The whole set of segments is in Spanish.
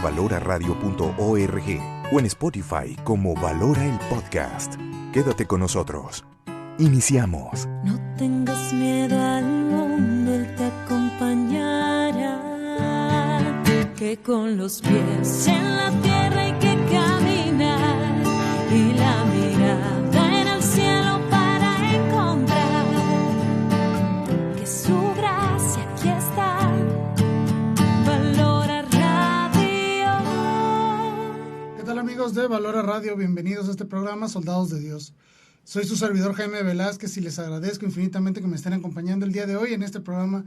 valoraradio.org o en Spotify como Valora el Podcast. Quédate con nosotros. Iniciamos. No tengas miedo al mundo, Él te acompañará. Que con los pies en la tierra hay que caminar y la mirada en el cielo para encontrar que su gracia aquí está. Valora Radio. ¿Qué tal, amigos de Valora Radio? Bienvenidos a este programa Soldados de Dios. Soy su servidor Jaime Velázquez y les agradezco infinitamente que me estén acompañando el día de hoy en este programa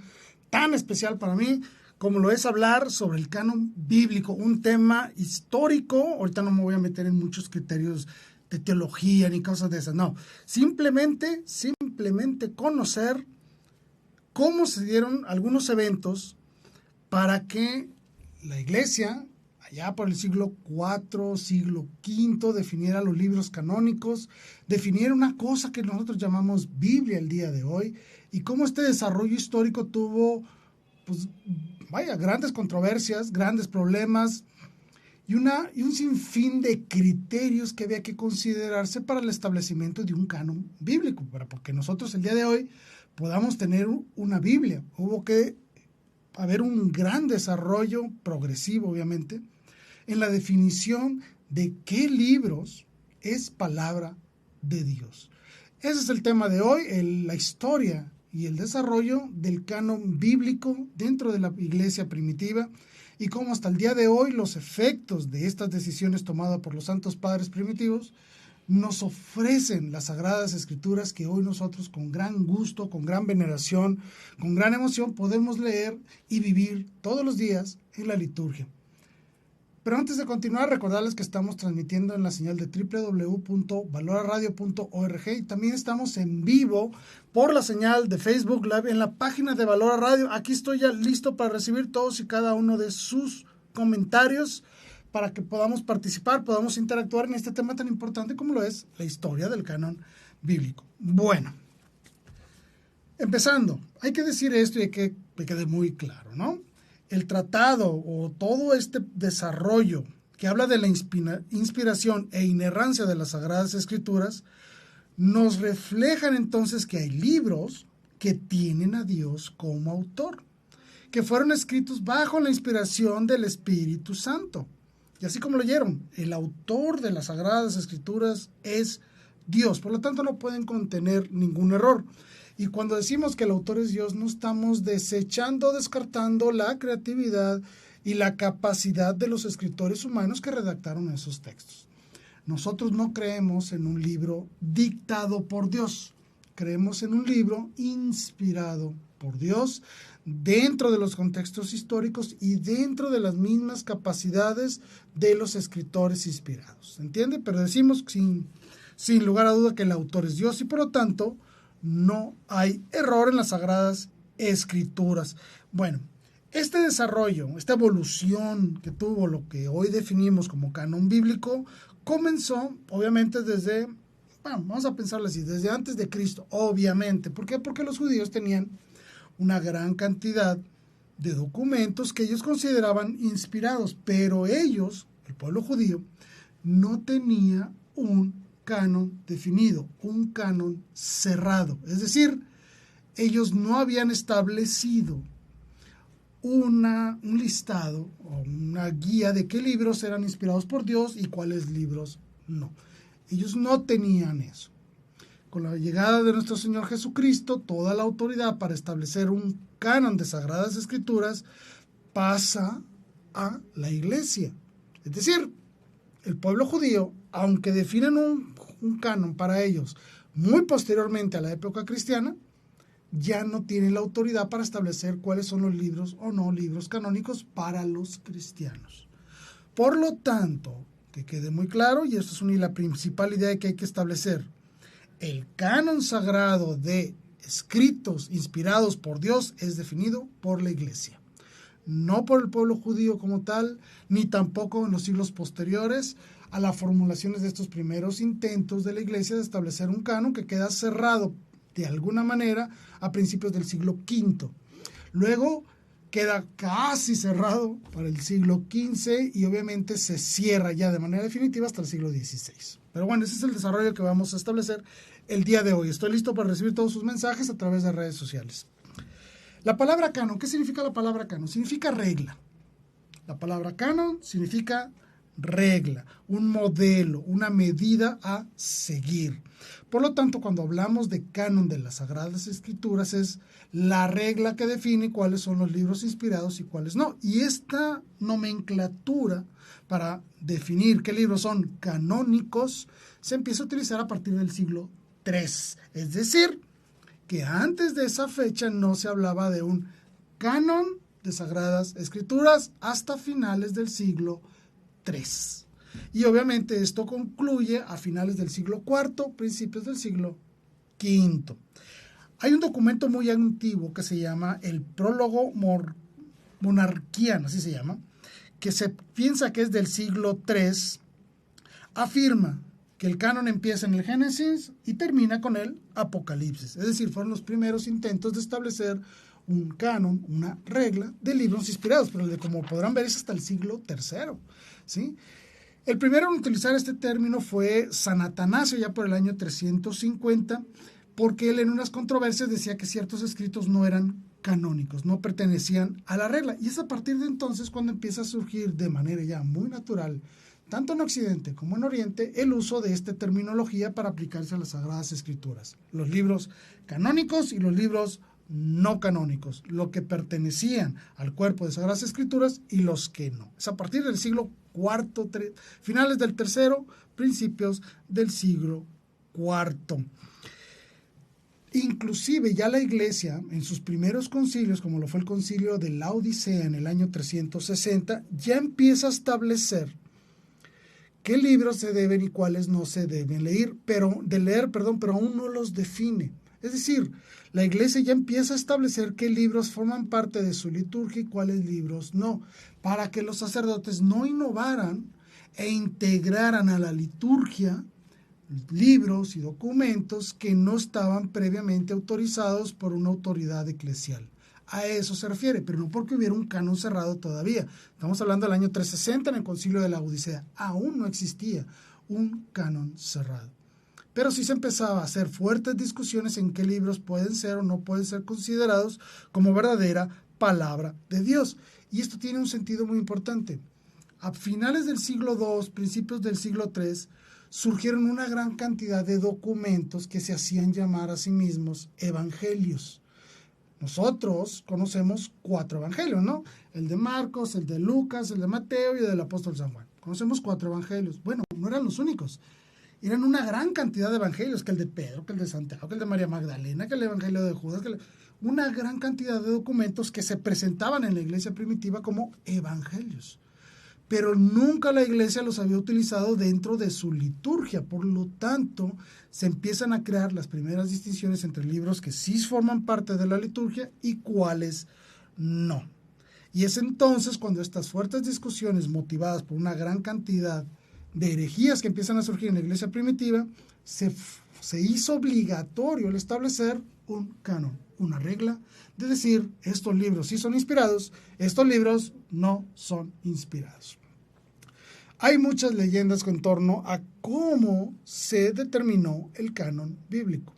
tan especial para mí, como lo es hablar sobre el canon bíblico, un tema histórico. Ahorita no me voy a meter en muchos criterios de teología ni cosas de esas, no. Simplemente conocer cómo se dieron algunos eventos para que la iglesia, allá por el siglo IV, siglo V, definiera los libros canónicos, definiera una cosa que nosotros llamamos Biblia el día de hoy, y cómo este desarrollo histórico tuvo, pues, grandes controversias, grandes problemas, y un sinfín de criterios que había que considerarse para el establecimiento de un canon bíblico, porque nosotros el día de hoy podamos tener una Biblia. Hubo que haber un gran desarrollo progresivo, obviamente, en la definición de qué libros es palabra de Dios. Ese es el tema de hoy, la historia y el desarrollo del canon bíblico dentro de la iglesia primitiva, y cómo hasta el día de hoy los efectos de estas decisiones tomadas por los santos padres primitivos nos ofrecen las sagradas escrituras que hoy nosotros con gran gusto, con gran veneración, con gran emoción podemos leer y vivir todos los días en la liturgia. Pero antes de continuar, recordarles que estamos transmitiendo en la señal de www.valoraradio.org y también estamos en vivo por la señal de Facebook Live en la página de Valora Radio. Aquí estoy ya listo para recibir todos y cada uno de sus comentarios para que podamos participar, podamos interactuar en este tema tan importante como lo es la historia del canon bíblico. Bueno, empezando, hay que decir esto y que quede muy claro, ¿no? El tratado o todo este desarrollo que habla de la inspiración e inerrancia de las Sagradas Escrituras nos reflejan entonces que hay libros que tienen a Dios como autor, que fueron escritos bajo la inspiración del Espíritu Santo. Y así como lo oyeron, el autor de las Sagradas Escrituras es Dios, por lo tanto no pueden contener ningún error. Y cuando decimos que el autor es Dios, no estamos desechando, descartando la creatividad y la capacidad de los escritores humanos que redactaron esos textos. Nosotros no creemos en un libro dictado por Dios, creemos en un libro inspirado por Dios dentro de los contextos históricos y dentro de las mismas capacidades de los escritores inspirados. ¿Se entiende? Pero decimos sin lugar a duda que el autor es Dios y por lo tanto no hay error en las Sagradas Escrituras. Bueno, este desarrollo, esta evolución que tuvo lo que hoy definimos como canon bíblico, comenzó obviamente vamos a pensarlo así, desde antes de Cristo, obviamente. ¿Por qué? Porque los judíos tenían una gran cantidad de documentos que ellos consideraban inspirados, pero ellos, el pueblo judío, no tenía un canon definido, un canon cerrado. Es decir, ellos no habían establecido un listado o una guía de qué libros eran inspirados por Dios y cuáles libros no. Ellos no tenían eso. Con la llegada de nuestro Señor Jesucristo, toda la autoridad para establecer un canon de Sagradas Escrituras pasa a la iglesia. Es decir, el pueblo judío, aunque definen un canon para ellos muy posteriormente a la época cristiana, ya no tiene la autoridad para establecer cuáles son los libros o no libros canónicos para los cristianos. Por lo tanto, que quede muy claro, y esto es la principal idea que hay que establecer, el canon sagrado de escritos inspirados por Dios es definido por la iglesia, no por el pueblo judío como tal, ni tampoco en los siglos posteriores a las formulaciones de estos primeros intentos de la iglesia de establecer un canon que queda cerrado de alguna manera a principios del siglo V. Luego queda casi cerrado para el siglo XV y obviamente se cierra ya de manera definitiva hasta el siglo XVI. Pero bueno, ese es el desarrollo que vamos a establecer el día de hoy. Estoy listo para recibir todos sus mensajes a través de redes sociales. La palabra canon, ¿qué significa la palabra canon? Significa regla. La palabra canon significa regla, un modelo, una medida a seguir. Por lo tanto, cuando hablamos de canon de las Sagradas Escrituras, es la regla que define cuáles son los libros inspirados y cuáles no. Y esta nomenclatura para definir qué libros son canónicos se empieza a utilizar a partir del siglo III. Es decir, que antes de esa fecha no se hablaba de un canon de Sagradas Escrituras hasta finales del siglo III. Y obviamente esto concluye a finales del siglo IV, principios del siglo V. Hay un documento muy antiguo que se llama el Prólogo Monarquiano, así se llama, que se piensa que es del siglo III, afirma que el canon empieza en el Génesis y termina con el Apocalipsis. Es decir, fueron los primeros intentos de establecer un canon, una regla de libros inspirados, pero como podrán ver es hasta el siglo III, ¿sí? El primero en utilizar este término fue San Atanasio, ya por el año 350, porque él en unas controversias decía que ciertos escritos no eran canónicos, no pertenecían a la regla. Y es a partir de entonces cuando empieza a surgir de manera ya muy natural, tanto en Occidente como en Oriente, el uso de esta terminología para aplicarse a las Sagradas Escrituras. Los libros canónicos y los libros no canónicos, lo que pertenecían al cuerpo de Sagradas Escrituras y los que no. Es a partir del siglo IV, finales del III, principios del siglo IV. Inclusive ya la Iglesia, en sus primeros concilios, como lo fue el concilio de Laodicea en el año 360, ya empieza a establecer qué libros se deben y cuáles no se deben leer, pero aún no los define. Es decir, la Iglesia ya empieza a establecer qué libros forman parte de su liturgia y cuáles libros no, para que los sacerdotes no innovaran e integraran a la liturgia libros y documentos que no estaban previamente autorizados por una autoridad eclesial. A eso se refiere, pero no porque hubiera un canon cerrado todavía. Estamos hablando del año 360 en el concilio de Laodicea. Aún no existía un canon cerrado. Pero sí se empezaba a hacer fuertes discusiones en qué libros pueden ser o no pueden ser considerados como verdadera palabra de Dios. Y esto tiene un sentido muy importante. A finales del siglo II, principios del siglo III, surgieron una gran cantidad de documentos que se hacían llamar a sí mismos evangelios. Nosotros conocemos 4 evangelios, ¿no? El de Marcos, el de Lucas, el de Mateo y el del apóstol San Juan. Conocemos 4 evangelios. Bueno, no eran los únicos. Eran una gran cantidad de evangelios, que el de Pedro, que el de Santiago, que el de María Magdalena, que el evangelio de Judas, una gran cantidad de documentos que se presentaban en la iglesia primitiva como evangelios. Pero nunca la iglesia los había utilizado dentro de su liturgia. Por lo tanto, se empiezan a crear las primeras distinciones entre libros que sí forman parte de la liturgia y cuáles no. Y es entonces cuando estas fuertes discusiones motivadas por una gran cantidad de herejías que empiezan a surgir en la iglesia primitiva, se hizo obligatorio el establecer un canon, una regla de decir, estos libros sí son inspirados, estos libros no son inspirados. Hay muchas leyendas en torno a cómo se determinó el canon bíblico.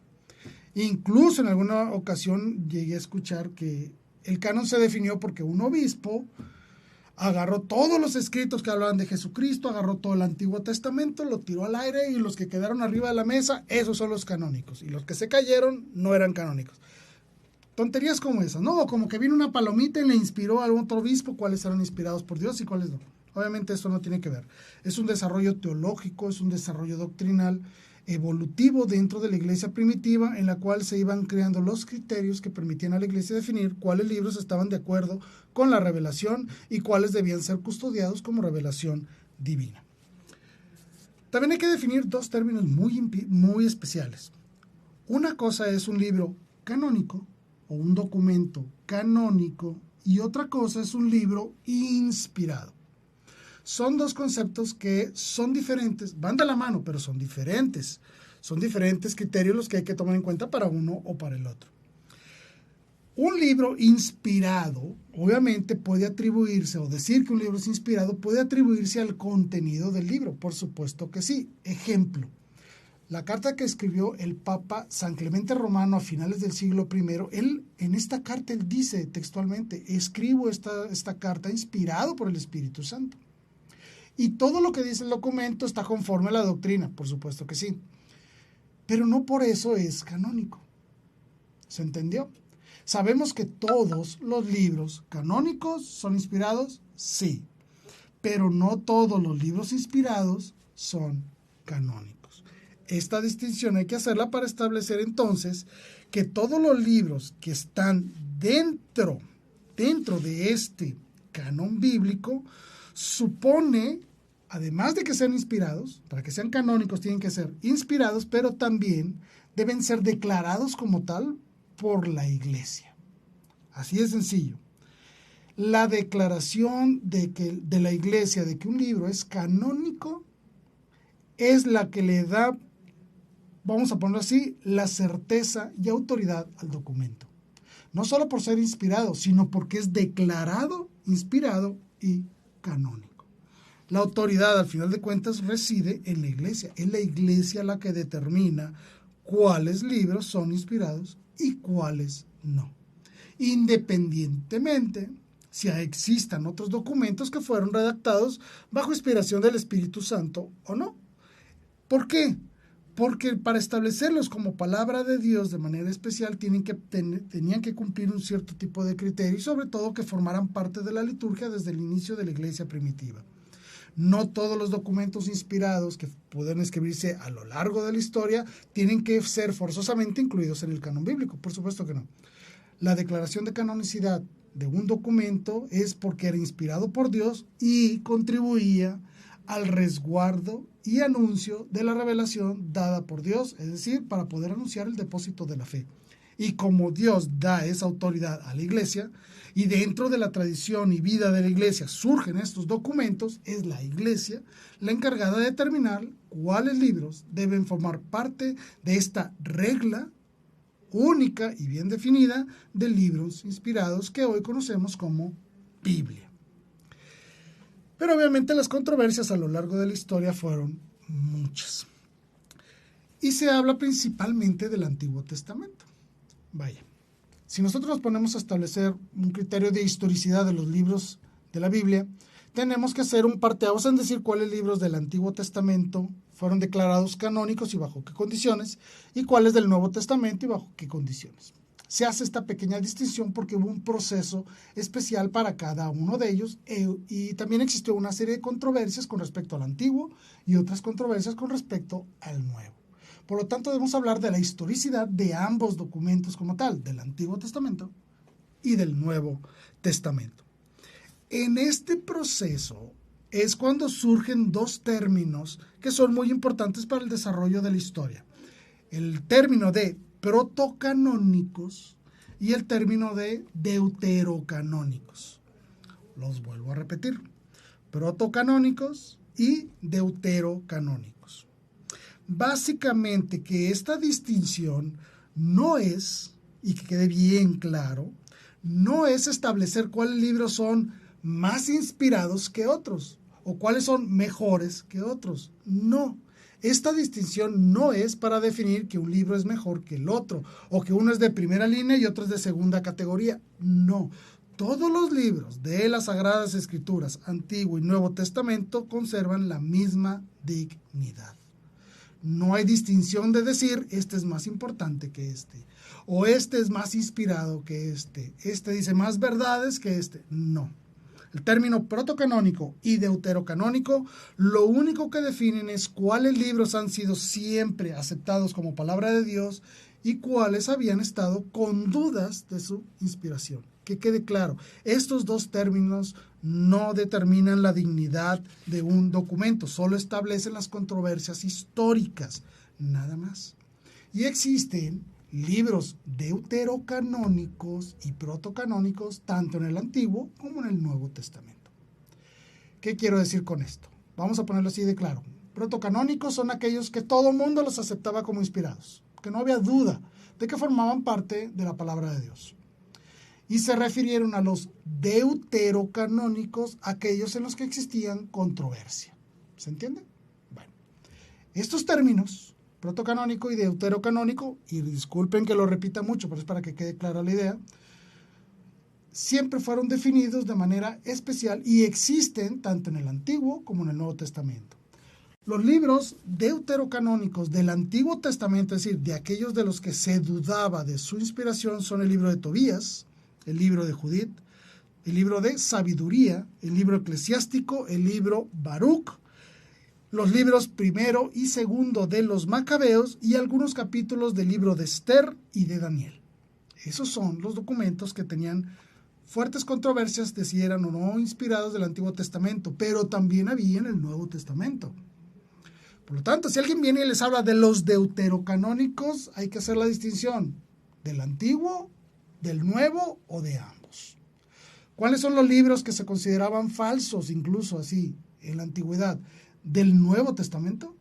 Incluso en alguna ocasión llegué a escuchar que el canon se definió porque un obispo agarró todos los escritos que hablaban de Jesucristo, agarró todo el Antiguo Testamento, lo tiró al aire y los que quedaron arriba de la mesa, esos son los canónicos. Y los que se cayeron no eran canónicos. Tonterías como esas, ¿no? O como que vino una palomita y le inspiró a algún otro obispo cuáles eran inspirados por Dios y cuáles no. Obviamente esto no tiene que ver. Es un desarrollo teológico, es un desarrollo doctrinal, evolutivo dentro de la iglesia primitiva, en la cual se iban creando los criterios que permitían a la iglesia definir cuáles libros estaban de acuerdo con la revelación y cuáles debían ser custodiados como revelación divina. También hay que definir 2 términos muy especiales. Una cosa es un libro canónico o un documento canónico y otra cosa es un libro inspirado. Son 2 conceptos que son diferentes, van de la mano, pero son diferentes. Son diferentes criterios los que hay que tomar en cuenta para uno o para el otro. Un libro inspirado, obviamente puede atribuirse, o decir que un libro es inspirado, puede atribuirse al contenido del libro, por supuesto que sí. Ejemplo, la carta que escribió el Papa San Clemente Romano a finales del siglo I, en esta carta él dice textualmente, escribo esta carta inspirado por el Espíritu Santo. Y todo lo que dice el documento está conforme a la doctrina, por supuesto que sí. Pero no por eso es canónico. ¿Se entendió? Sabemos que todos los libros canónicos son inspirados, sí, pero no todos los libros inspirados son canónicos. Esta distinción hay que hacerla para establecer entonces que todos los libros que están dentro de este canon bíblico supone, además de que sean inspirados, para que sean canónicos tienen que ser inspirados, pero también deben ser declarados como tal por la Iglesia. Así de sencillo. La declaración de la Iglesia de que un libro es canónico es la que le da, vamos a ponerlo así, la certeza y autoridad al documento. No solo por ser inspirado, sino porque es declarado, inspirado y canónico. La autoridad, al final de cuentas, reside en la Iglesia. Es la Iglesia la que determina cuáles libros son inspirados y cuáles no. Independientemente si existan otros documentos que fueron redactados bajo inspiración del Espíritu Santo o no. ¿Por qué? Porque para establecerlos como palabra de Dios de manera especial tenían que cumplir un cierto tipo de criterio y sobre todo que formaran parte de la liturgia desde el inicio de la Iglesia primitiva. No todos los documentos inspirados que pueden escribirse a lo largo de la historia tienen que ser forzosamente incluidos en el canon bíblico, por supuesto que no. La declaración de canonicidad de un documento es porque era inspirado por Dios y contribuía al resguardo y anuncio de la revelación dada por Dios, es decir, para poder anunciar el depósito de la fe. Y como Dios da esa autoridad a la Iglesia, y dentro de la tradición y vida de la Iglesia surgen estos documentos, es la Iglesia la encargada de determinar cuáles libros deben formar parte de esta regla única y bien definida de libros inspirados que hoy conocemos como Biblia. Pero obviamente las controversias a lo largo de la historia fueron muchas. Y se habla principalmente del Antiguo Testamento. Vaya, si nosotros nos ponemos a establecer un criterio de historicidad de los libros de la Biblia, tenemos que hacer un parteaguas en decir cuáles libros del Antiguo Testamento fueron declarados canónicos y bajo qué condiciones, y cuáles del Nuevo Testamento y bajo qué condiciones. Se hace esta pequeña distinción porque hubo un proceso especial para cada uno de ellos y también existió una serie de controversias con respecto al Antiguo y otras controversias con respecto al Nuevo. Por lo tanto, debemos hablar de la historicidad de ambos documentos como tal, del Antiguo Testamento y del Nuevo Testamento. En este proceso es cuando surgen dos términos que son muy importantes para el desarrollo de la historia. El término de protocanónicos y el término de deuterocanónicos. Los vuelvo a repetir. Protocanónicos y deuterocanónicos. Básicamente que esta distinción no es, y que quede bien claro, no es establecer cuáles libros son más inspirados que otros o cuáles son mejores que otros. No, esta distinción no es para definir que un libro es mejor que el otro o que uno es de primera línea y otro es de segunda categoría. No, todos los libros de las Sagradas Escrituras, Antiguo y Nuevo Testamento, conservan la misma dignidad. No hay distinción de decir este es más importante que este o este es más inspirado que este dice más verdades que este. No. El término protocanónico y deuterocanónico lo único que definen es cuáles libros han sido siempre aceptados como palabra de Dios y cuáles habían estado con dudas de su inspiración. Que quede claro, estos dos términos no determinan la dignidad de un documento, solo establecen las controversias históricas, nada más. Y existen libros deuterocanónicos y protocanónicos tanto en el Antiguo como en el Nuevo Testamento. ¿Qué quiero decir con esto? Vamos a ponerlo así de claro. Protocanónicos son aquellos que todo mundo los aceptaba como inspirados, que no había duda de que formaban parte de la palabra de Dios. y se refirieron a los deuterocanónicos, aquellos en los que existían controversia. ¿Se entiende? Bueno, estos términos, protocanónico y deuterocanónico, y disculpen que lo repita mucho, pero es para que quede clara la idea, siempre fueron definidos de manera especial y existen tanto en el Antiguo como en el Nuevo Testamento. Los libros deuterocanónicos del Antiguo Testamento, es decir, de aquellos de los que se dudaba de su inspiración, son el libro de Tobías, el libro de Judith, el libro de Sabiduría, el libro eclesiástico, el libro Baruch, los libros primero y segundo de los Macabeos y algunos capítulos del libro de Esther y de Daniel. Esos son los documentos que tenían fuertes controversias de si eran o no inspirados del Antiguo Testamento, pero también había en el Nuevo Testamento. Por lo tanto, si alguien viene y les habla de los deuterocanónicos, hay que hacer la distinción del Antiguo, del Nuevo o de ambos. ¿Cuáles son los libros que se consideraban falsos, incluso así, en la Antigüedad? Del Nuevo Testamento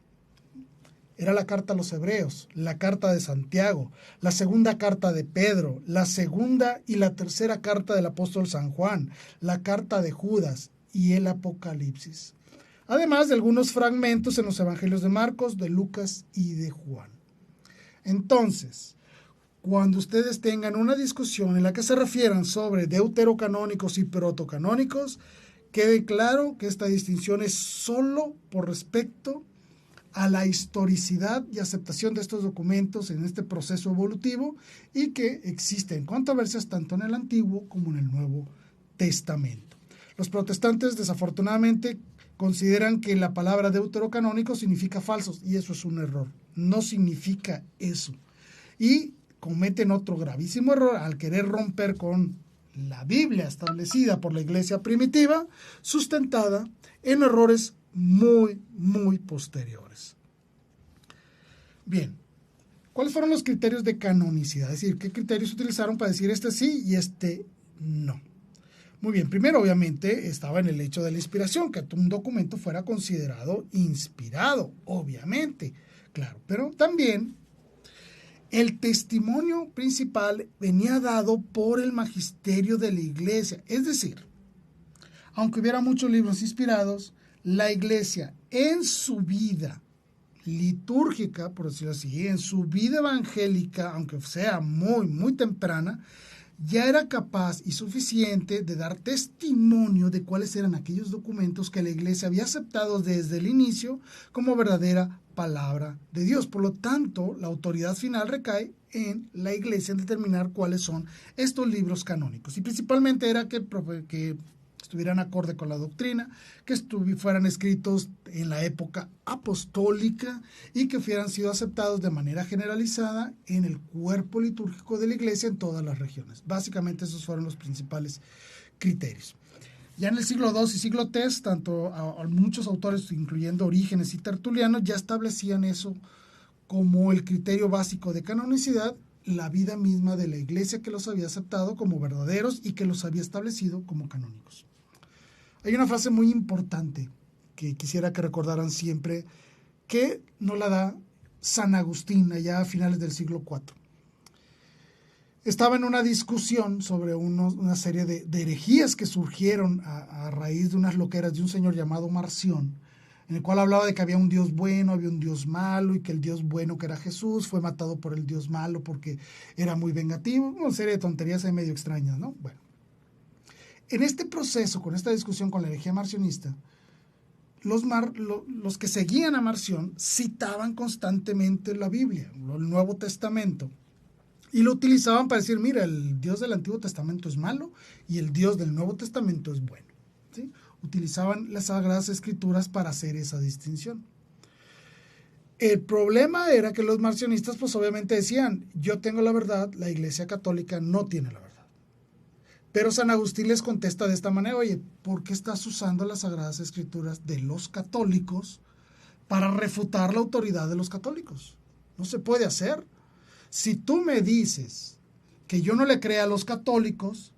era la carta a los Hebreos, la carta de Santiago, la segunda carta de Pedro, la segunda y la tercera carta del apóstol San Juan, la carta de Judas y el Apocalipsis. Además de algunos fragmentos en los evangelios de Marcos, de Lucas y de Juan. Entonces, cuando ustedes tengan una discusión en la que se refieran sobre deuterocanónicos y protocanónicos, quede claro que esta distinción es solo por respecto a la historicidad y aceptación de estos documentos en este proceso evolutivo y que existen controversias tanto en el Antiguo como en el Nuevo Testamento. Los protestantes, desafortunadamente, consideran que la palabra deuterocanónico significa falsos, y eso es un error. No significa eso. Y cometen otro gravísimo error al querer romper con la Biblia establecida por la iglesia primitiva, sustentada en errores muy, muy posteriores. Bien, ¿cuáles fueron los criterios de canonicidad? Es decir, ¿qué criterios utilizaron para decir este sí y este no? Muy bien, primero obviamente estaba en el hecho de la inspiración, que un documento fuera considerado inspirado, obviamente, claro, pero también el testimonio principal venía dado por el magisterio de la iglesia, es decir, aunque hubiera muchos libros inspirados, la iglesia en su vida litúrgica, por decirlo así, en su vida evangélica, aunque sea muy, muy temprana, ya era capaz y suficiente de dar testimonio de cuáles eran aquellos documentos que la iglesia había aceptado desde el inicio como verdadera palabra de Dios. Por lo tanto, la autoridad final recae en la iglesia en determinar cuáles son estos libros canónicos. Y principalmente era que estuvieran acorde con la doctrina, que fueran escritos en la época apostólica y que hubieran sido aceptados de manera generalizada en el cuerpo litúrgico de la iglesia en todas las regiones. Básicamente esos fueron los principales criterios. Ya en el siglo II y siglo III, tanto muchos autores, incluyendo Orígenes y Tertuliano, ya establecían eso como el criterio básico de canonicidad, la vida misma de la iglesia que los había aceptado como verdaderos y que los había establecido como canónicos. Hay una frase muy importante que quisiera que recordaran siempre, que nos la da San Agustín allá a finales del siglo IV. Estaba en una discusión sobre una serie de herejías que surgieron a raíz de unas loqueras de un señor llamado Marción, en el cual hablaba de que había un Dios bueno, había un Dios malo, y que el Dios bueno, que era Jesús, fue matado por el Dios malo porque era muy vengativo, una serie de tonterías ahí medio extrañas, ¿no? Bueno, en este proceso, con esta discusión con la herejía marcionista, los que seguían a Marción citaban constantemente la Biblia, el Nuevo Testamento, y lo utilizaban para decir, mira, el Dios del Antiguo Testamento es malo y el Dios del Nuevo Testamento es bueno, ¿sí? Utilizaban las Sagradas Escrituras para hacer esa distinción. El problema era que los marcionistas pues obviamente decían, yo tengo la verdad, la Iglesia Católica no tiene la verdad. Pero San Agustín les contesta de esta manera, oye, ¿por qué estás usando las Sagradas Escrituras de los católicos para refutar la autoridad de los católicos? No se puede hacer. Si tú me dices que yo no le crea a los católicos,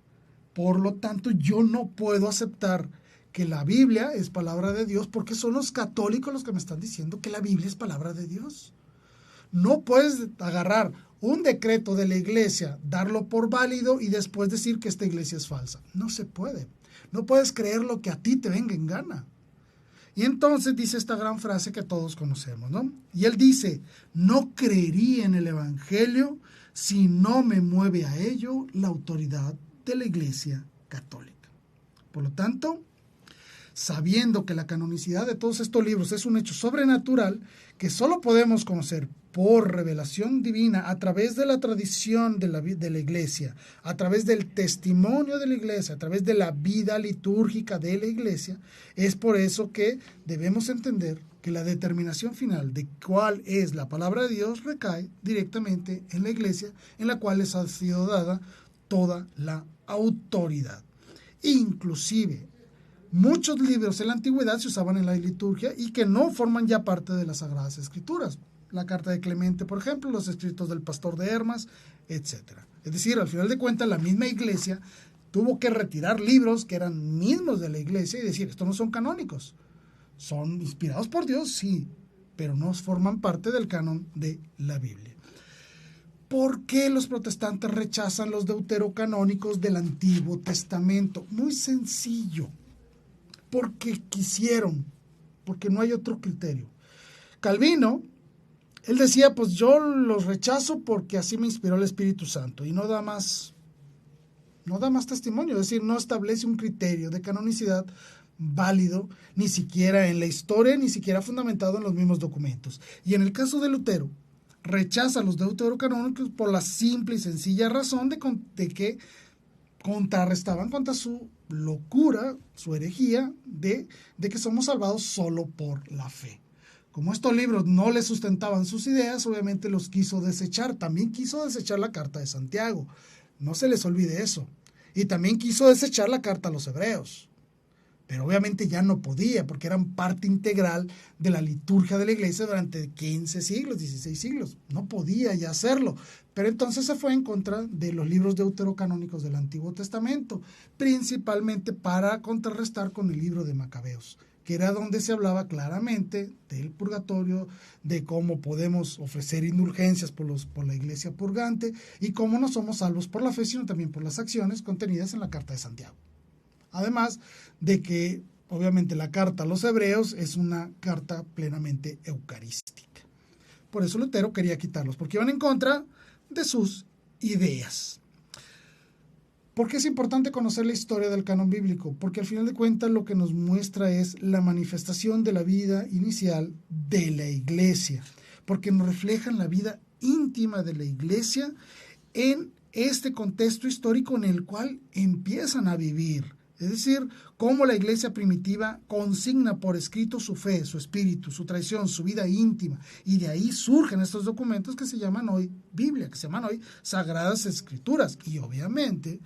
por lo tanto yo no puedo aceptar que la Biblia es palabra de Dios, porque son los católicos los que me están diciendo que la Biblia es palabra de Dios. No puedes agarrar un decreto de la iglesia, darlo por válido y después decir que esta iglesia es falsa. No se puede. No puedes creer lo que a ti te venga en gana. Y entonces dice esta gran frase que todos conocemos, ¿no? Y él dice, no creería en el evangelio si no me mueve a ello la autoridad de la iglesia católica. Por lo tanto, sabiendo que la canonicidad de todos estos libros es un hecho sobrenatural que solo podemos conocer por revelación divina a través de la tradición de la iglesia, a través del testimonio de la iglesia, a través de la vida litúrgica de la iglesia, es por eso que debemos entender que la determinación final de cuál es la palabra de Dios recae directamente en la iglesia, en la cual les ha sido dada toda la autoridad. Inclusive, muchos libros en la antigüedad se usaban en la liturgia y que no forman ya parte de las Sagradas Escrituras. La carta de Clemente, por ejemplo, los escritos del pastor de Hermas, etc. Es decir, al final de cuentas, la misma iglesia tuvo que retirar libros que eran mismos de la iglesia y decir, estos no son canónicos. Son inspirados por Dios, sí, pero no forman parte del canon de la Biblia. ¿Por qué los protestantes rechazan los deuterocanónicos del Antiguo Testamento? Muy sencillo. Porque quisieron, porque no hay otro criterio. Calvino, él decía, pues yo los rechazo porque así me inspiró el Espíritu Santo y no da más testimonio, es decir, no establece un criterio de canonicidad válido, ni siquiera en la historia, ni siquiera fundamentado en los mismos documentos. Y en el caso de Lutero, rechaza los deuterocanónicos por la simple y sencilla razón de que contrarrestaban contra su locura, su herejía de que somos salvados solo por la fe. Como estos libros no le sustentaban sus ideas, obviamente los quiso desechar. También quiso desechar la carta de Santiago. No se les olvide eso. Y también quiso desechar la carta a los hebreos. Pero obviamente ya no podía, porque eran parte integral de la liturgia de la iglesia durante 15 siglos, 16 siglos. No podía ya hacerlo. Pero entonces se fue en contra de los libros deuterocanónicos del Antiguo Testamento, principalmente para contrarrestar con el libro de Macabeos, que era donde se hablaba claramente del purgatorio, de cómo podemos ofrecer indulgencias por la iglesia purgante y cómo no somos salvos por la fe, sino también por las acciones contenidas en la carta de Santiago. Además de que, obviamente, la carta a los hebreos es una carta plenamente eucarística. Por eso Lutero quería quitarlos, porque iban en contra de sus ideas. ¿Por qué es importante conocer la historia del canon bíblico? Porque al final de cuentas lo que nos muestra es la manifestación de la vida inicial de la iglesia, porque nos reflejan la vida íntima de la iglesia en este contexto histórico en el cual empiezan a vivir. Es decir, cómo la iglesia primitiva consigna por escrito su fe, su espíritu, su tradición, su vida íntima. Y de ahí surgen estos documentos que se llaman hoy Biblia, que se llaman hoy Sagradas Escrituras. Y obviamente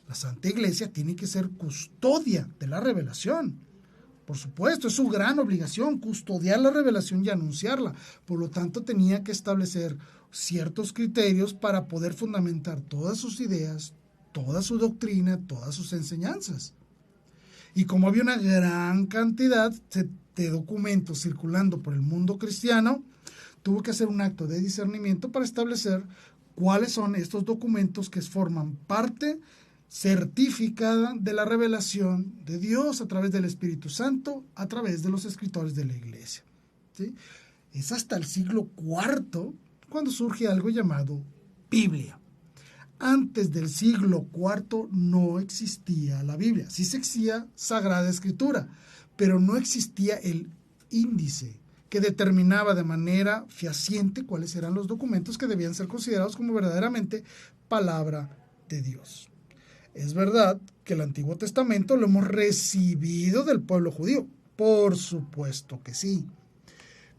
la Santa Iglesia tiene que ser custodia de la revelación. Por supuesto, es su gran obligación custodiar la revelación y anunciarla. Por lo tanto, tenía que establecer ciertos criterios para poder fundamentar todas sus ideas, toda su doctrina, todas sus enseñanzas. Y como había una gran cantidad de documentos circulando por el mundo cristiano, tuvo que hacer un acto de discernimiento para establecer cuáles son estos documentos que forman parte certificada de la revelación de Dios a través del Espíritu Santo, a través de los escritores de la iglesia. ¿Sí? Es hasta el siglo IV cuando surge algo llamado Biblia. Antes del siglo IV no existía la Biblia. Sí existía Sagrada Escritura, pero no existía el índice que determinaba de manera fehaciente cuáles eran los documentos que debían ser considerados como verdaderamente palabra de Dios. Es verdad que el Antiguo Testamento lo hemos recibido del pueblo judío. Por supuesto que sí.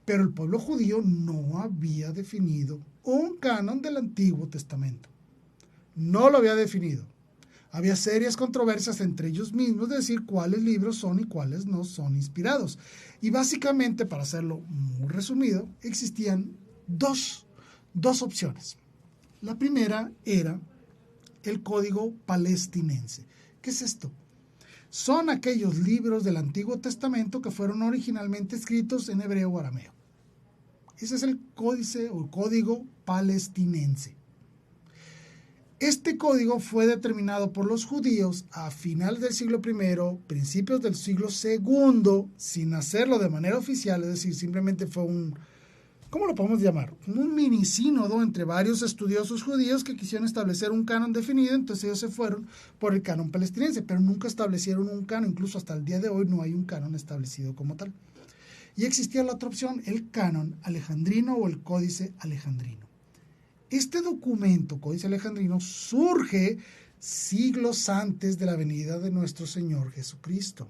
Pero el pueblo judío no había definido un canon del Antiguo Testamento. No lo había definido. Había serias controversias entre ellos mismos de decir cuáles libros son y cuáles no son inspirados. Y básicamente, para hacerlo muy resumido, existían dos opciones. La primera era el Código Palestinense. ¿Qué es esto? Son aquellos libros del Antiguo Testamento que fueron originalmente escritos en hebreo o arameo. Ese es el códice o código palestinense. Este código fue determinado por los judíos a finales del siglo I, principios del siglo II, sin hacerlo de manera oficial, es decir, simplemente fue ¿cómo lo podemos llamar? Un mini sínodo entre varios estudiosos judíos que quisieron establecer un canon definido, entonces ellos se fueron por el canon palestinense, pero nunca establecieron un canon, incluso hasta el día de hoy no hay un canon establecido como tal. Y existía la otra opción, el canon alejandrino o el códice alejandrino. Este documento, códice alejandrino, surge siglos antes de la venida de nuestro Señor Jesucristo.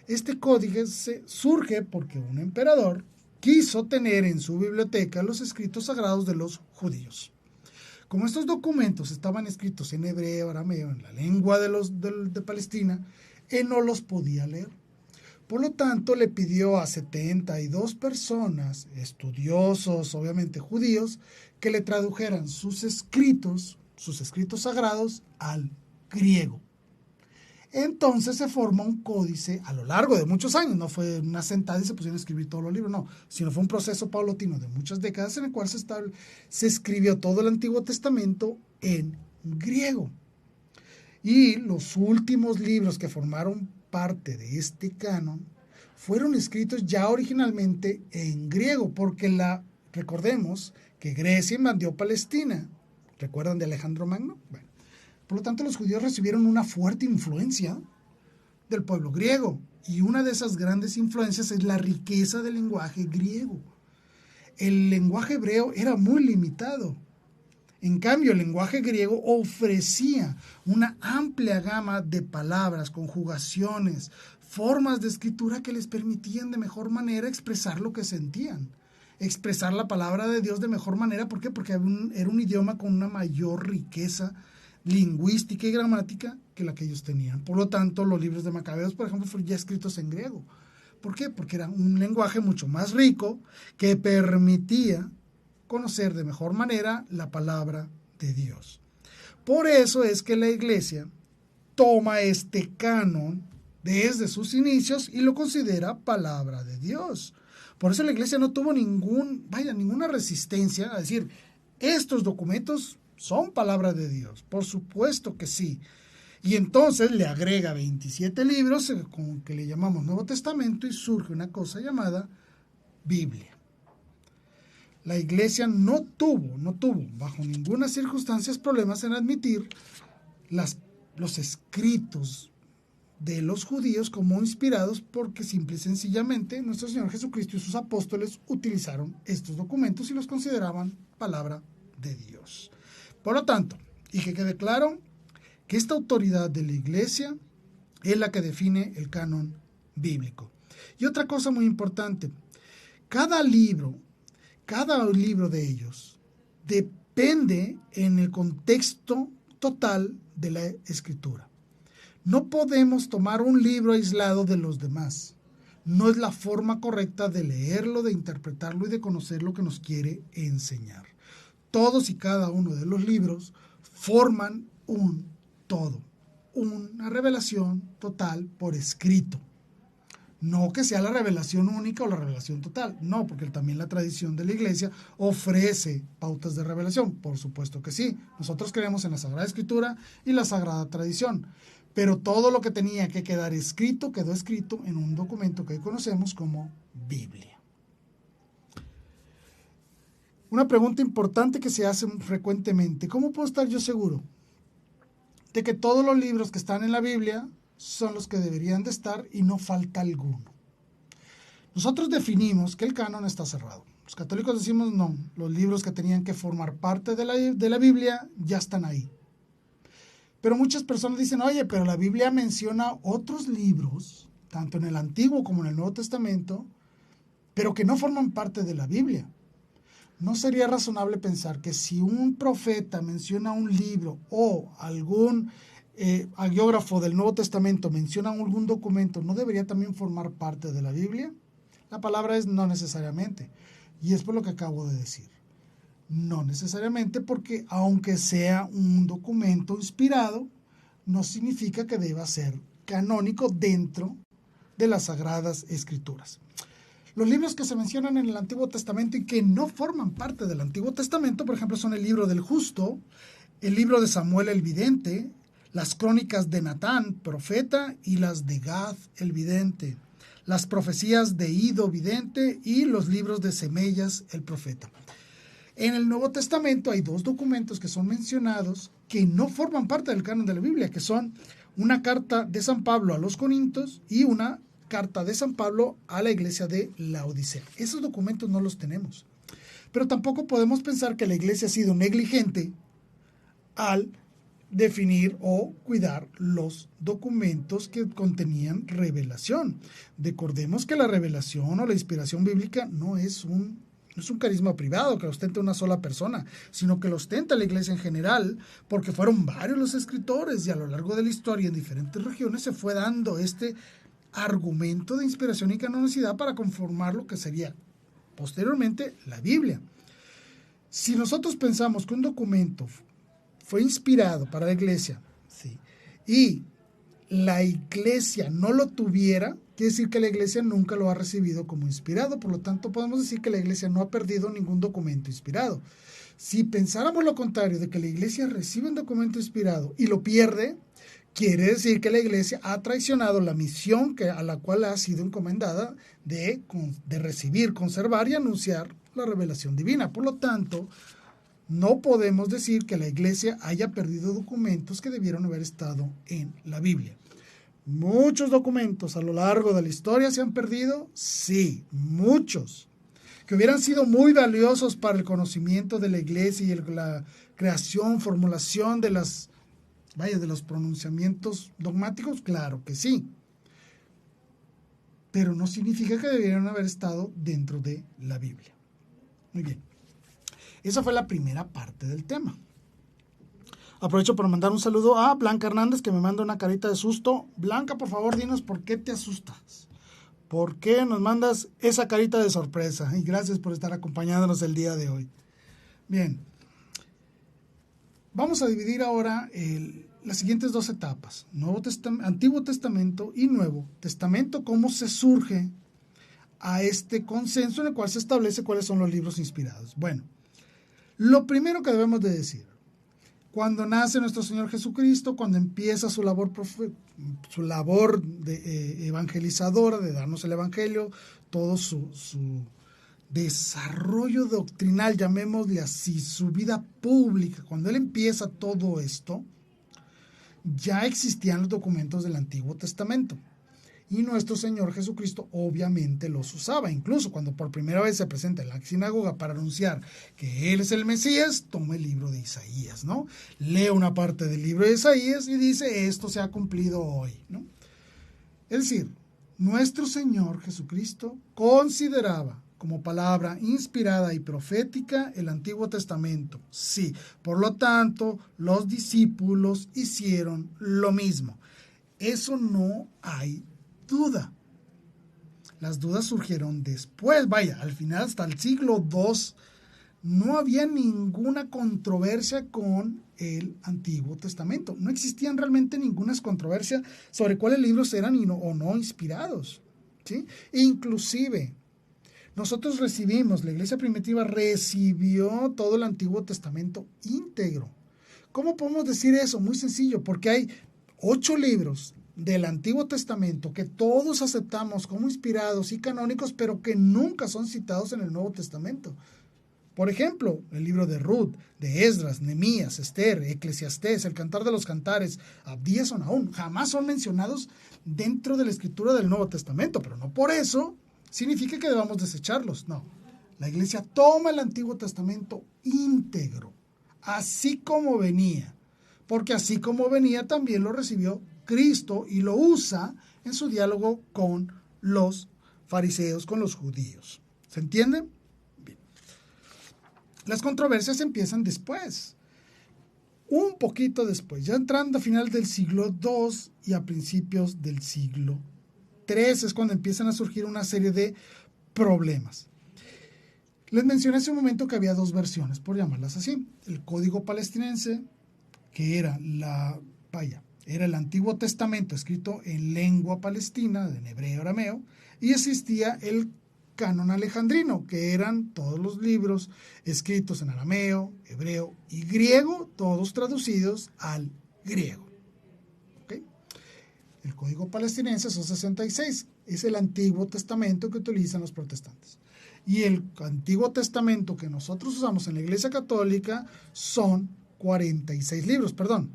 Este códice surge porque un emperador quiso tener en su biblioteca los escritos sagrados de los judíos. Como estos documentos estaban escritos en hebreo, arameo, en la lengua de Palestina, él no los podía leer. Por lo tanto, le pidió a 72 personas, estudiosos, obviamente judíos, que le tradujeran sus escritos sagrados al griego. Entonces se forma un códice a lo largo de muchos años, no fue una sentada y se pusieron a escribir todos los libros, no, sino fue un proceso paulatino de muchas décadas en el cual se escribió todo el Antiguo Testamento en griego. Y los últimos libros que formaron parte de este canon fueron escritos ya originalmente en griego, porque recordemos que Grecia invadió Palestina. ¿Recuerdan de Alejandro Magno? Bueno, por lo tanto los judíos recibieron una fuerte influencia del pueblo griego, y una de esas grandes influencias es la riqueza del lenguaje griego. El lenguaje hebreo era muy limitado. En cambio, el lenguaje griego ofrecía una amplia gama de palabras, conjugaciones, formas de escritura que les permitían de mejor manera expresar lo que sentían, expresar la palabra de Dios de mejor manera. ¿Por qué? Porque era un idioma con una mayor riqueza lingüística y gramática que la que ellos tenían. Por lo tanto, los libros de Macabeos, por ejemplo, fueron ya escritos en griego. ¿Por qué? Porque era un lenguaje mucho más rico que permitía conocer de mejor manera la palabra de Dios. Por eso es que la Iglesia toma este canon desde sus inicios y lo considera palabra de Dios. Por eso la Iglesia no tuvo ninguna resistencia a decir, estos documentos son palabra de Dios. Por supuesto que sí. Y entonces le agrega 27 libros con que le llamamos Nuevo Testamento y surge una cosa llamada Biblia. La Iglesia no tuvo bajo ninguna circunstancia problemas en admitir los escritos de los judíos como inspirados, porque simple y sencillamente nuestro Señor Jesucristo y sus apóstoles utilizaron estos documentos y los consideraban palabra de Dios. Por lo tanto, y que quede claro que esta autoridad de la Iglesia es la que define el canon bíblico. Y otra cosa muy importante, cada libro de ellos depende en el contexto total de la Escritura. No podemos tomar un libro aislado de los demás. No es la forma correcta de leerlo, de interpretarlo y de conocer lo que nos quiere enseñar. Todos y cada uno de los libros forman un todo, una revelación total por escrito. No que sea la revelación única o la revelación total, no, porque también la tradición de la Iglesia ofrece pautas de revelación, por supuesto que sí. Nosotros creemos en la Sagrada Escritura y la Sagrada Tradición, pero todo lo que tenía que quedar escrito, quedó escrito en un documento que hoy conocemos como Biblia. Una pregunta importante que se hace frecuentemente, ¿cómo puedo estar yo seguro de que todos los libros que están en la Biblia son los que deberían de estar y no falta alguno? Nosotros definimos que el canon está cerrado. Los católicos decimos no, los libros que tenían que formar parte de la Biblia ya están ahí. Pero muchas personas dicen, oye, pero la Biblia menciona otros libros, tanto en el Antiguo como en el Nuevo Testamento, pero que no forman parte de la Biblia. ¿No sería razonable pensar que si un profeta menciona un libro o algún hagiógrafo del Nuevo Testamento menciona algún documento, no debería también formar parte de la Biblia? La palabra es no necesariamente, y es por lo que acabo de decir. No necesariamente, porque aunque sea un documento inspirado, no significa que deba ser canónico dentro de las Sagradas Escrituras. Los libros que se mencionan en el Antiguo Testamento y que no forman parte del Antiguo Testamento, por ejemplo, son el libro del Justo, el libro de Samuel el Vidente, las crónicas de Natán, profeta, y las de Gad el Vidente, las profecías de Ido Vidente y los libros de Semellas el profeta. En el Nuevo Testamento hay 2 documentos que son mencionados que no forman parte del canon de la Biblia, que son una carta de San Pablo a los Corintios y una carta de San Pablo a la iglesia de Laodicea. Esos documentos no los tenemos. Pero tampoco podemos pensar que la iglesia ha sido negligente al definir o cuidar los documentos que contenían revelación. Recordemos que la revelación o la inspiración bíblica no es un carisma privado que lo ostenta una sola persona, sino que lo ostenta la iglesia en general, porque fueron varios los escritores y a lo largo de la historia en diferentes regiones se fue dando este argumento de inspiración y canonicidad para conformar lo que sería posteriormente la Biblia. Si nosotros pensamos que un documento fue inspirado para la iglesia, ¿sí?, y la iglesia no lo tuviera, quiere decir que la iglesia nunca lo ha recibido como inspirado. Por lo tanto, podemos decir que la iglesia no ha perdido ningún documento inspirado. Si pensáramos lo contrario, de que la iglesia recibe un documento inspirado y lo pierde, quiere decir que la iglesia ha traicionado la misión a la cual ha sido encomendada de recibir, conservar y anunciar la revelación divina. Por lo tanto, no podemos decir que la iglesia haya perdido documentos que debieron haber estado en la Biblia. ¿Muchos documentos a lo largo de la historia se han perdido? Sí, muchos. ¿Que hubieran sido muy valiosos para el conocimiento de la iglesia y la creación, formulación de los pronunciamientos dogmáticos? Claro que sí. Pero no significa que debieran haber estado dentro de la Biblia. Muy bien. Esa fue la primera parte del tema. Aprovecho para mandar un saludo a Blanca Hernández, que me manda una carita de susto. Blanca, por favor, dinos por qué te asustas. ¿Por qué nos mandas esa carita de sorpresa? Y gracias por estar acompañándonos el día de hoy. Bien. Vamos a dividir ahora las siguientes 2 etapas. Antiguo Testamento y Nuevo Testamento. Cómo se surge a este consenso en el cual se establece cuáles son los libros inspirados. Bueno, lo primero que debemos de decir, cuando nace nuestro Señor Jesucristo, cuando empieza su labor evangelizadora, de darnos el evangelio, todo su desarrollo doctrinal, llamémosle así, su vida pública, cuando él empieza todo esto, ya existían los documentos del Antiguo Testamento. Y nuestro Señor Jesucristo obviamente los usaba. Incluso cuando por primera vez se presenta en la sinagoga para anunciar que Él es el Mesías, toma el libro de Isaías, ¿no? Lee una parte del libro de Isaías y dice, esto se ha cumplido hoy, ¿no? Es decir, nuestro Señor Jesucristo consideraba como palabra inspirada y profética el Antiguo Testamento. Sí, por lo tanto, los discípulos hicieron lo mismo. Eso no hay duda. Las dudas surgieron después. Al final, hasta el siglo II, no había ninguna controversia con el Antiguo Testamento. No existían realmente ninguna controversia sobre cuáles libros eran o no inspirados, ¿sí? Inclusive, nosotros la iglesia primitiva recibió todo el Antiguo Testamento íntegro. ¿Cómo podemos decir eso? Muy sencillo, porque hay 8 libros del Antiguo Testamento que todos aceptamos como inspirados y canónicos, pero que nunca son citados en el Nuevo Testamento. Por ejemplo, el libro de Ruth, de Esdras, Nehemías, Esther, Eclesiastés, el Cantar de los Cantares, Abdías o Nahum, jamás son mencionados dentro de la escritura del Nuevo Testamento, pero no por eso significa que debamos desecharlos. No, la iglesia toma el Antiguo Testamento íntegro, así como venía, porque así como venía también lo recibió Cristo y lo usa en su diálogo con los fariseos, con los judíos. ¿Se entiende? Bien. Las controversias empiezan después, un poquito después, ya entrando a final del siglo II y a principios del siglo III, es cuando empiezan a surgir una serie de problemas. Les mencioné hace un momento que había 2 versiones, por llamarlas así. El Código Palestinense, que era el Antiguo Testamento escrito en lengua palestina, en hebreo, arameo, y existía el canon alejandrino, que eran todos los libros escritos en arameo, hebreo y griego, todos traducidos al griego. ¿Okay? El código palestinense son 66, es el Antiguo Testamento que utilizan los protestantes. Y el Antiguo Testamento que nosotros usamos en la Iglesia Católica son 46 libros, perdón.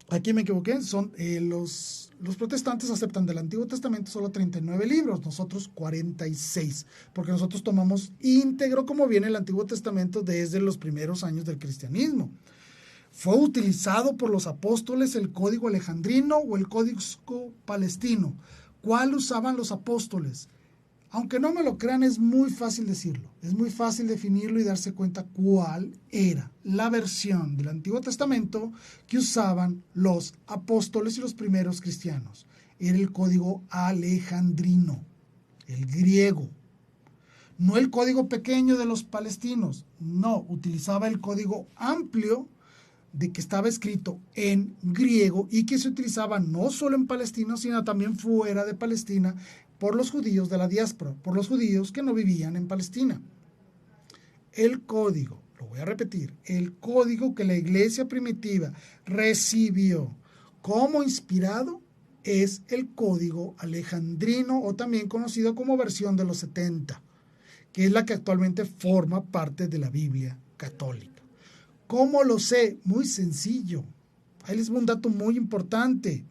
Aquí me equivoqué, son los protestantes aceptan del Antiguo Testamento solo 39 libros, nosotros 46, porque nosotros tomamos íntegro como viene el Antiguo Testamento desde los primeros años del cristianismo. Fue utilizado por los apóstoles el código alejandrino o el código palestino. ¿Cuál usaban los apóstoles? Aunque no me lo crean, es muy fácil decirlo, es muy fácil definirlo y darse cuenta cuál era la versión del Antiguo Testamento que usaban los apóstoles y los primeros cristianos. Era el código alejandrino, el griego. No el código pequeño de los palestinos, no, utilizaba el código amplio de que estaba escrito en griego y que se utilizaba no solo en Palestina, sino también fuera de Palestina, por los judíos de la diáspora, por los judíos que no vivían en Palestina. El código, lo voy a repetir, el código que la iglesia primitiva recibió como inspirado es el código alejandrino o también conocido como versión de los 70, que es la que actualmente forma parte de la Biblia católica. ¿Cómo lo sé? Muy sencillo. Ahí les voy un dato muy importante.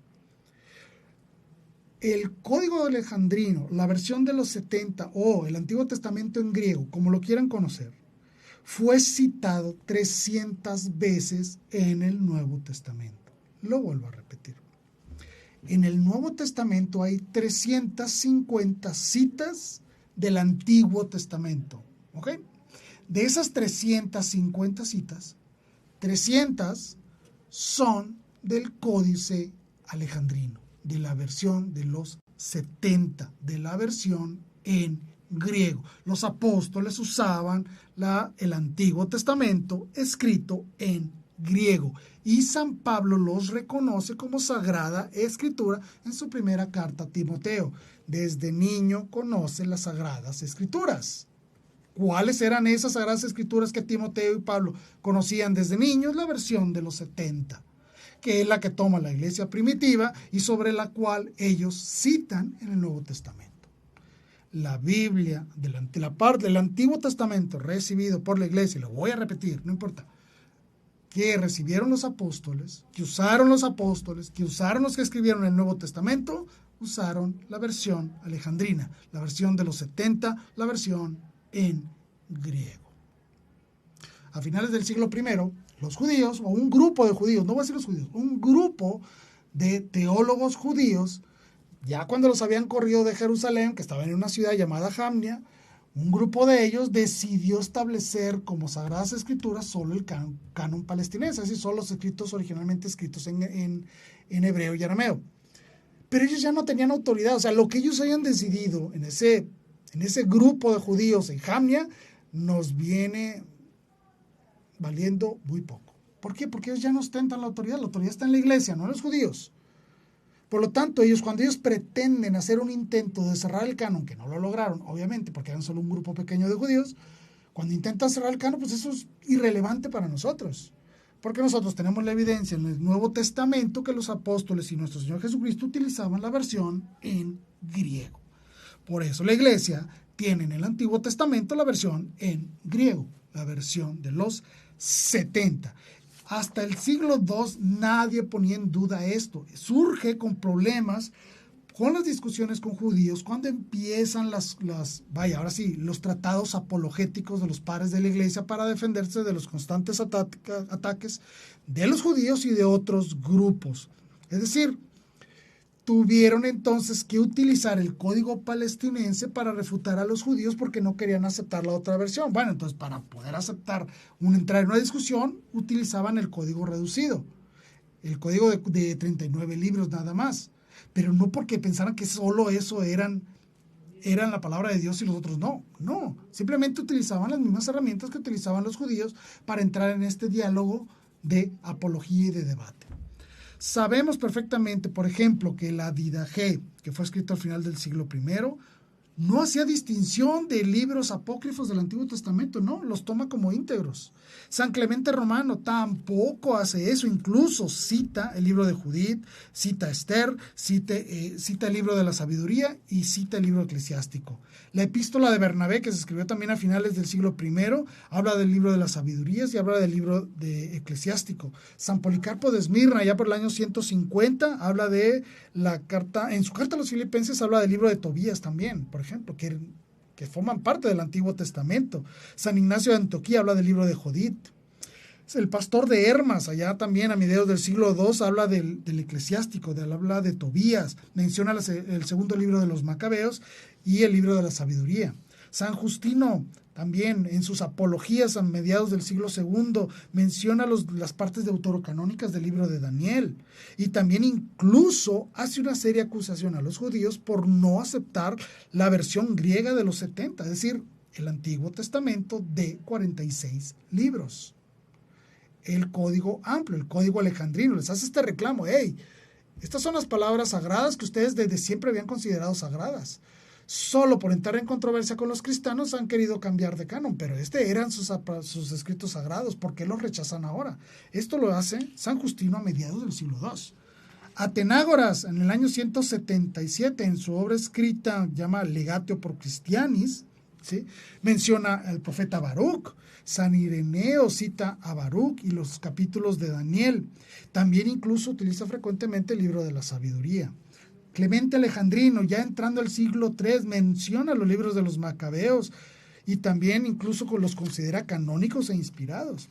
El código alejandrino, la versión de los 70 o el Antiguo Testamento en griego, como lo quieran conocer, fue citado 300 veces en el Nuevo Testamento. Lo vuelvo a repetir. En el Nuevo Testamento hay 350 citas del Antiguo Testamento. ¿Ok? De esas 350 citas, 300 son del Códice Alejandrino, de la versión de los 70, de la versión en griego. Los apóstoles usaban el Antiguo Testamento escrito en griego y San Pablo los reconoce como Sagrada Escritura en su primera carta a Timoteo. Desde niño conoce las Sagradas Escrituras. ¿Cuáles eran esas Sagradas Escrituras que Timoteo y Pablo conocían desde niños? La versión de los 70. Que es la que toma la iglesia primitiva y sobre la cual ellos citan en el Nuevo Testamento. La Biblia, la parte del Antiguo Testamento recibido por la iglesia, y lo voy a repetir, no importa, que recibieron los apóstoles, que usaron los apóstoles, que usaron los que escribieron el Nuevo Testamento, usaron la versión alejandrina, la versión de los 70, la versión en griego. A finales del siglo I, los judíos, o un grupo de judíos, no voy a decir los judíos, un grupo de teólogos judíos, ya cuando los habían corrido de Jerusalén, que estaban en una ciudad llamada Jamnia, un grupo de ellos decidió establecer como Sagradas Escrituras solo el canon palestinense, es decir, solo los escritos originalmente escritos en hebreo y arameo. Pero ellos ya no tenían autoridad, o sea, lo que ellos hayan decidido en ese grupo de judíos en Jamnia, nos viene valiendo muy poco. ¿Por qué? Porque ellos ya no ostentan la autoridad está en la iglesia, no en los judíos. Por lo tanto, cuando ellos pretenden hacer un intento de cerrar el canon, que no lo lograron, obviamente, porque eran solo un grupo pequeño de judíos, cuando intentan cerrar el canon, pues eso es irrelevante para nosotros. Porque nosotros tenemos la evidencia en el Nuevo Testamento que los apóstoles y nuestro Señor Jesucristo utilizaban la versión en griego. Por eso la iglesia tiene en el Antiguo Testamento la versión en griego, la versión de los 70. Hasta el siglo II nadie ponía en duda esto. Surge con problemas, con las discusiones con judíos, cuando empiezan los tratados apologéticos de los padres de la iglesia para defenderse de los constantes ataques de los judíos y de otros grupos. Es decir, tuvieron entonces que utilizar el código palestinense para refutar a los judíos porque no querían aceptar la otra versión. Bueno, entonces para poder entrar en una discusión, utilizaban el código reducido, el código de 39 libros nada más. Pero no porque pensaran que solo eso eran la palabra de Dios y los otros no. No, simplemente utilizaban las mismas herramientas que utilizaban los judíos para entrar en este diálogo de apología y de debate. Sabemos perfectamente, por ejemplo, que la Didaché, que fue escrito al final del siglo I, no hacía distinción de libros apócrifos del Antiguo Testamento, no, los toma como íntegros. San Clemente Romano tampoco hace eso, incluso cita el libro de Judith, cita Esther, cita el libro de la sabiduría y cita el libro eclesiástico. La epístola de Bernabé, que se escribió también a finales del siglo I, habla del libro de las sabidurías y habla del libro de eclesiástico. San Policarpo de Esmirna, ya por el año 150, habla de la carta, en su carta a los Filipenses habla del libro de Tobías también, por ejemplo, que forman parte del Antiguo Testamento. San Ignacio de Antioquía habla del libro de Judith. El pastor de Hermas, allá también a mediados del siglo II, habla del eclesiástico, habla de Tobías, menciona el segundo libro de los Macabeos y el libro de la sabiduría. San Justino también en sus apologías a mediados del siglo II menciona las partes deuterocanónicas del libro de Daniel, y también incluso hace una seria acusación a los judíos por no aceptar la versión griega de los 70, es decir, el Antiguo Testamento de 46 libros. El código amplio, el código alejandrino, les hace este reclamo: hey, estas son las palabras sagradas que ustedes desde siempre habían considerado sagradas. Solo por entrar en controversia con los cristianos han querido cambiar de canon, pero eran sus escritos sagrados. ¿Por qué los rechazan ahora? Esto lo hace San Justino a mediados del siglo II. Atenágoras, en el año 177, en su obra escrita, llama Legatio pro Christianis, ¿sí?, menciona al profeta Baruch. San Ireneo cita a Baruch y los capítulos de Daniel. También incluso utiliza frecuentemente el libro de la sabiduría. Clemente Alejandrino, ya entrando al siglo III, menciona los libros de los Macabeos y también incluso los considera canónicos e inspirados.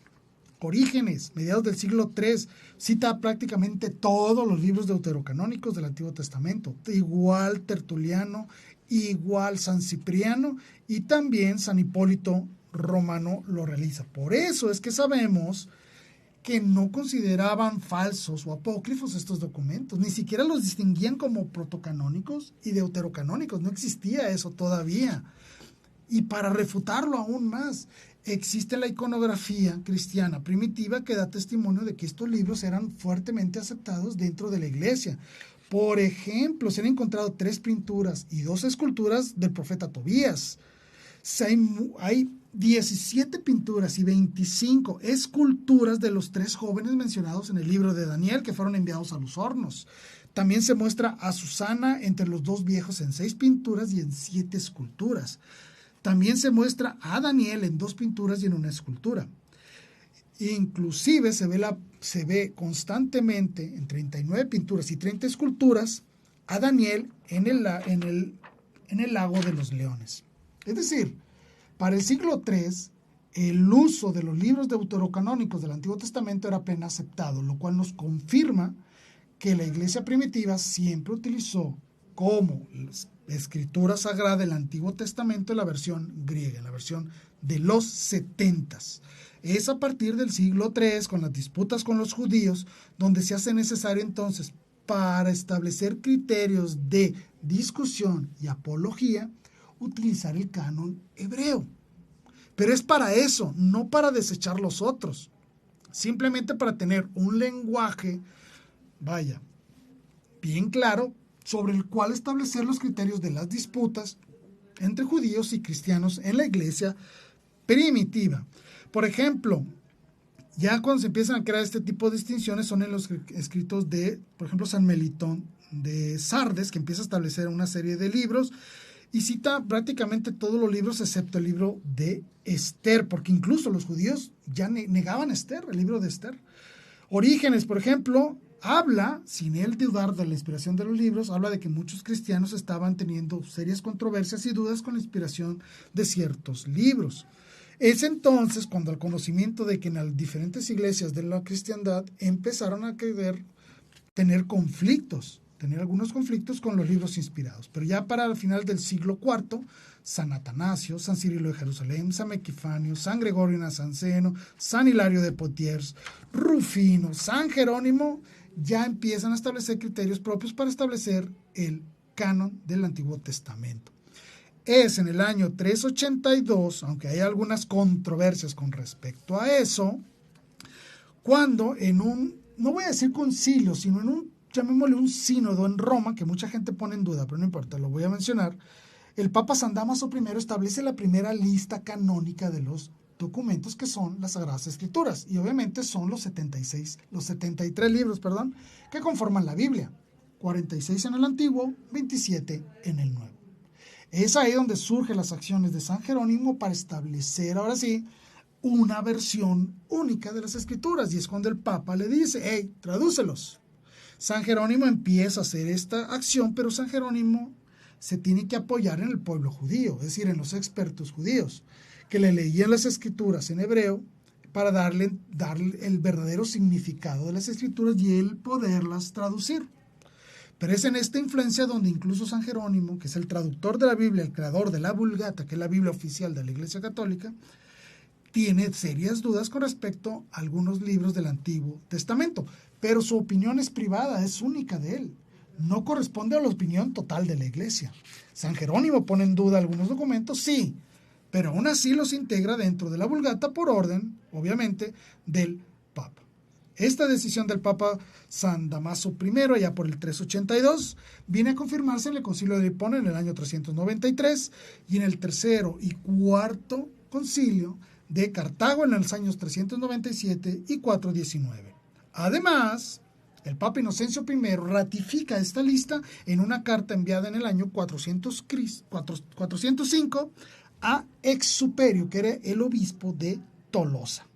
Orígenes, mediados del siglo III, cita prácticamente todos los libros deuterocanónicos del Antiguo Testamento. Igual Tertuliano, igual San Cipriano y también San Hipólito Romano lo realiza. Por eso es que sabemos que no consideraban falsos o apócrifos estos documentos, ni siquiera los distinguían como protocanónicos y deuterocanónicos, no existía eso todavía. Y para refutarlo aún más, existe la iconografía cristiana primitiva que da testimonio de que estos libros eran fuertemente aceptados dentro de la iglesia. Por ejemplo, se han encontrado 3 pinturas y 2 esculturas del profeta Tobías. Hay 17 pinturas y 25 esculturas de los 3 jóvenes mencionados en el libro de Daniel que fueron enviados a los hornos. También se muestra a Susana entre los 2 viejos en 6 pinturas y en 7 esculturas. También se muestra a Daniel en 2 pinturas y en una escultura. Inclusive se ve constantemente en 39 pinturas y 30 esculturas a Daniel en el lago de los leones. Es decir, para el siglo III, el uso de los libros deuterocanónicos del Antiguo Testamento era apenas aceptado, lo cual nos confirma que la iglesia primitiva siempre utilizó como escritura sagrada del Antiguo Testamento la versión griega, la versión de los 70. Es a partir del siglo III, con las disputas con los judíos, donde se hace necesario entonces, para establecer criterios de discusión y apología, utilizar el canon hebreo. Pero es para eso, no para desechar los otros. Simplemente para tener un lenguaje, bien claro, sobre el cual establecer los criterios de las disputas entre judíos y cristianos en la iglesia primitiva. Por ejemplo, ya cuando se empiezan a crear este tipo de distinciones son en los escritos de, por ejemplo, San Melitón de Sardes, que empieza a establecer una serie de libros y cita prácticamente todos los libros excepto el libro de Esther, porque incluso los judíos ya negaban Esther, el libro de Esther. Orígenes, por ejemplo, habla, sin él dudar de la inspiración de los libros, habla de que muchos cristianos estaban teniendo serias controversias y dudas con la inspiración de ciertos libros. Es entonces cuando el conocimiento de que en las diferentes iglesias de la cristiandad empezaron a querer tener algunos conflictos con los libros inspirados. Pero ya para el final del siglo IV, San Atanasio, San Cirilo de Jerusalén, San Epifanio, San Gregorio Nazanceno, San Hilario de Poitiers, Rufino, San Jerónimo, ya empiezan a establecer criterios propios para establecer el canon del Antiguo Testamento. Es en el año 382, aunque hay algunas controversias con respecto a eso, cuando en un, no voy a decir concilio, sino en un, llamémosle un sínodo en Roma, que mucha gente pone en duda, pero no importa, lo voy a mencionar, el Papa San Dámaso I establece la primera lista canónica de los documentos que son las Sagradas Escrituras, y obviamente son los 73 libros, que conforman la Biblia, 46 en el Antiguo, 27 en el Nuevo. Es ahí donde surgen las acciones de San Jerónimo para establecer, ahora sí, una versión única de las Escrituras, y es cuando el Papa le dice, hey, tradúcelos. San Jerónimo empieza a hacer esta acción, pero San Jerónimo se tiene que apoyar en el pueblo judío, es decir, en los expertos judíos, que le leían las Escrituras en hebreo para darle el verdadero significado de las Escrituras y él poderlas traducir. Pero es en esta influencia donde incluso San Jerónimo, que es el traductor de la Biblia, el creador de la Vulgata, que es la Biblia oficial de la Iglesia Católica, tiene serias dudas con respecto a algunos libros del Antiguo Testamento. Pero su opinión es privada, es única de él. No corresponde a la opinión total de la Iglesia. San Jerónimo pone en duda algunos documentos, sí, pero aún así los integra dentro de la Vulgata por orden, obviamente, del Papa. Esta decisión del Papa San Dámaso I, allá por el 382, viene a confirmarse en el Concilio de Hipona en el año 393 y en el tercero y cuarto Concilio de Cartago en los años 397 y 419. Además, el Papa Inocencio I ratifica esta lista en una carta enviada en el año 405 a Exuperio, que era el obispo de Tolosa.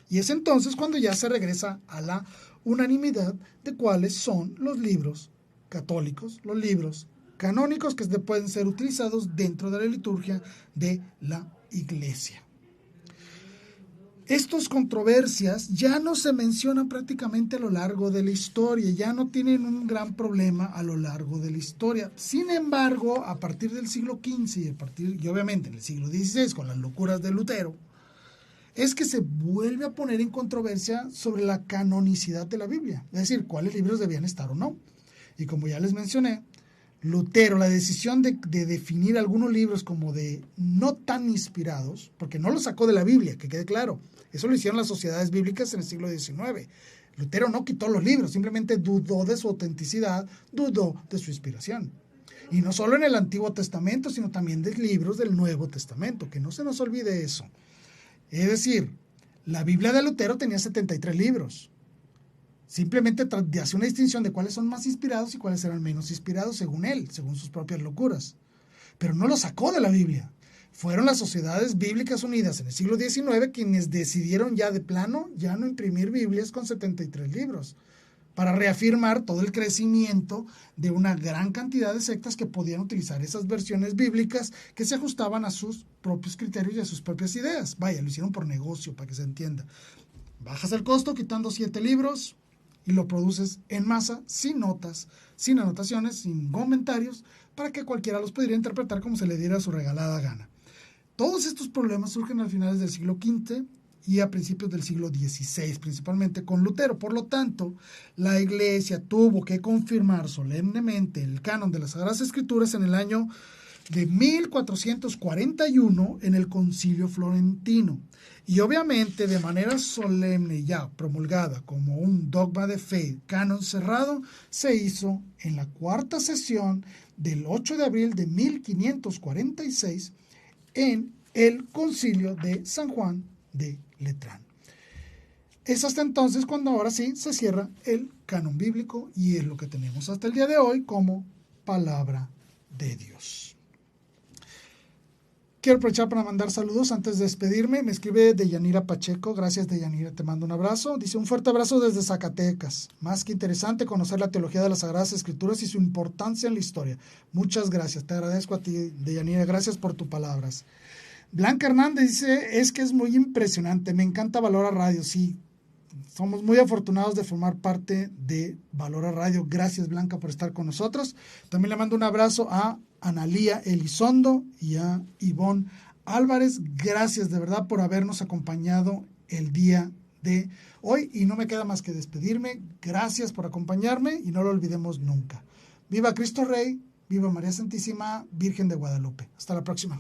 Y es entonces cuando ya se regresa a la unanimidad de cuáles son los libros católicos, los libros canónicos que pueden ser utilizados dentro de la liturgia de la Iglesia. Estas controversias ya no se mencionan prácticamente a lo largo de la historia, ya no tienen un gran problema a lo largo de la historia. Sin embargo, a partir del siglo XV y obviamente en el siglo XVI, con las locuras de Lutero, es que se vuelve a poner en controversia sobre la canonicidad de la Biblia, es decir, cuáles libros debían estar o no. Y como ya les mencioné, Lutero, la decisión de definir algunos libros como de no tan inspirados, porque no los sacó de la Biblia, que quede claro, eso lo hicieron las sociedades bíblicas en el siglo XIX. Lutero no quitó los libros, simplemente dudó de su autenticidad, dudó de su inspiración. Y no solo en el Antiguo Testamento, sino también de libros del Nuevo Testamento, que no se nos olvide eso. Es decir, la Biblia de Lutero tenía 73 libros. Simplemente hace una distinción de cuáles son más inspirados y cuáles eran menos inspirados según él, según sus propias locuras. Pero no lo sacó de la Biblia. Fueron las Sociedades Bíblicas Unidas en el siglo XIX quienes decidieron ya de plano ya no imprimir Biblias con 73 libros, para reafirmar todo el crecimiento de una gran cantidad de sectas que podían utilizar esas versiones bíblicas que se ajustaban a sus propios criterios y a sus propias ideas. Vaya, lo hicieron por negocio, para que se entienda. Bajas el costo quitando 7 libros y lo produces en masa, sin notas, sin anotaciones, sin comentarios, para que cualquiera los pudiera interpretar como se le diera su regalada gana. Todos estos problemas surgen a finales del siglo V y a principios del siglo XVI, principalmente con Lutero. Por lo tanto, la Iglesia tuvo que confirmar solemnemente el canon de las Sagradas Escrituras en el año de 1441 en el Concilio Florentino. Y obviamente de manera solemne ya promulgada como un dogma de fe, canon cerrado, se hizo en la cuarta sesión del 8 de abril de 1546 en el Concilio de San Juan de Letrán. Es hasta entonces cuando ahora sí se cierra el canon bíblico y es lo que tenemos hasta el día de hoy como palabra de Dios. Quiero aprovechar para mandar saludos antes de despedirme. Me escribe Deyanira Pacheco. Gracias, Deyanira, te mando un abrazo. Dice, un fuerte abrazo desde Zacatecas. Más que interesante conocer la teología de las Sagradas Escrituras y su importancia en la historia. Muchas gracias. Te agradezco a ti, Deyanira. Gracias por tus palabras. Blanca Hernández dice, es que es muy impresionante. Me encanta Valora Radio. Sí, somos muy afortunados de formar parte de Valora Radio. Gracias, Blanca, por estar con nosotros. También le mando un abrazo a Analía Elizondo y a Ivonne Álvarez. Gracias de verdad por habernos acompañado el día de hoy y no me queda más que despedirme. Gracias por acompañarme y no lo olvidemos nunca. Viva Cristo Rey, viva María Santísima, Virgen de Guadalupe. Hasta la próxima.